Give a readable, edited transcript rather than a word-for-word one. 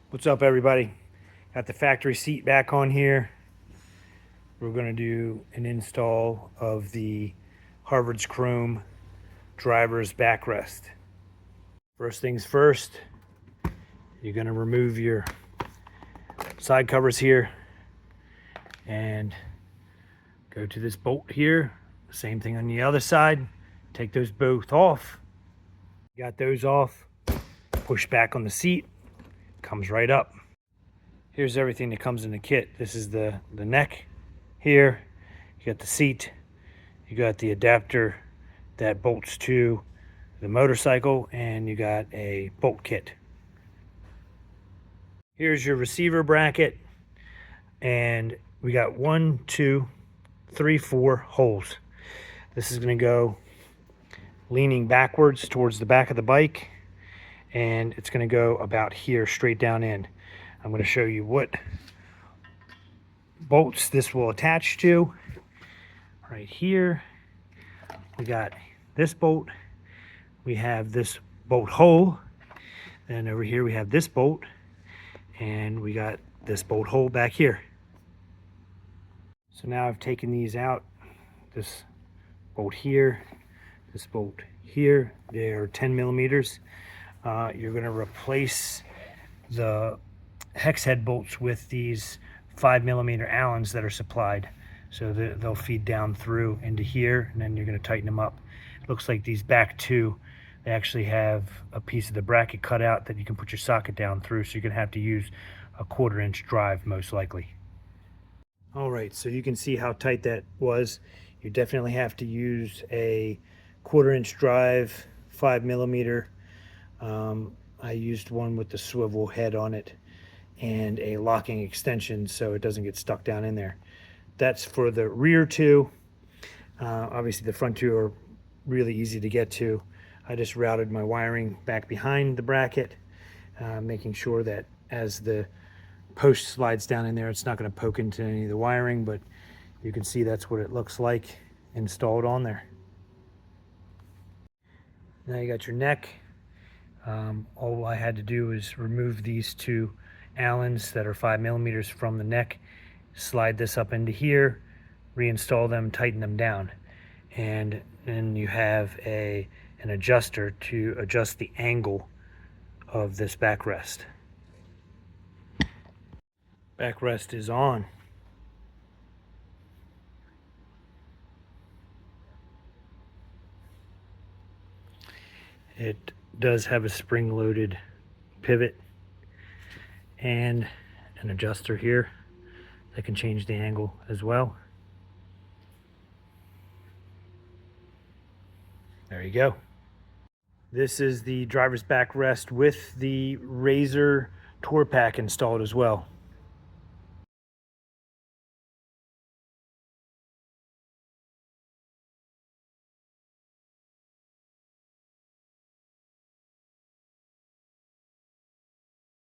What's up, everybody? Got the factory seat back on here. We're going to do an install of the Harvard's Chrome driver's backrest. First things first, you're going to remove your side covers here and go to this bolt here. Same thing on the other side. Take those both off. Got those off. Push back on the seat. Comes right up. Here's everything that comes in the kit. This is the neck here. You got the seat. You got the adapter that bolts to the motorcycle, and you got a bolt kit. Here's your receiver bracket, and we got 1, 2, 3, 4 holes. This is going to go leaning backwards towards the back of the bike, and it's going to go about here straight down in. I'm going to show you what bolts this will attach to. Right here we got this bolt, we have this bolt hole, and over here we have this bolt, and we got this bolt hole back here. So now I've taken these out. This bolt here, this bolt here, they're 10 millimeters. You're going to replace the hex head bolts with these 5 millimeter Allens that are supplied, so that they'll feed down through into here, and then you're going to tighten them up. It looks like these back two, they actually have a piece of the bracket cut out that you can put your socket down through, so you're going to have to use a 1/4 inch drive most likely. All right, so you can see how tight that was. You definitely have to use a 1/4 inch drive, 5 millimeter. I used one with the swivel head on it and a locking extension so it doesn't get stuck down in there. That's for the rear two. Obviously the front two are really easy to get to. I just routed my wiring back behind the bracket, making sure that as the post slides down in there, it's not going to poke into any of the wiring, but you can see that's what it looks like installed on there. Now you got your neck. All I had to do is remove these two Allens that are 5 millimeters from the neck, slide this up into here, reinstall them, tighten them down, and then you have an adjuster to adjust the angle of this backrest. Backrest is on. It does have a spring-loaded pivot and an adjuster here that can change the angle as well. There you go. This is the driver's backrest with the Razor tour pack installed as well.